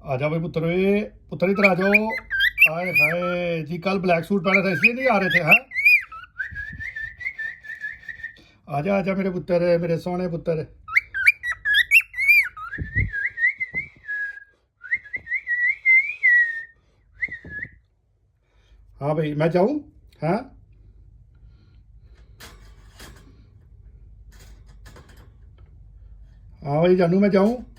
आ जाओ भाई पुत्र, पुत्र इधर आ जाओ। हाय हाय जी, कल ब्लैक सूट पहना था इसलिए नहीं आ रहे थे? हाँ, आजा आजा मेरे पुत्र, मेरे सोने पुत्र। हाँ भाई मैं जाऊँ? हाँ हाँ भाई जानू, मैं जाऊँ?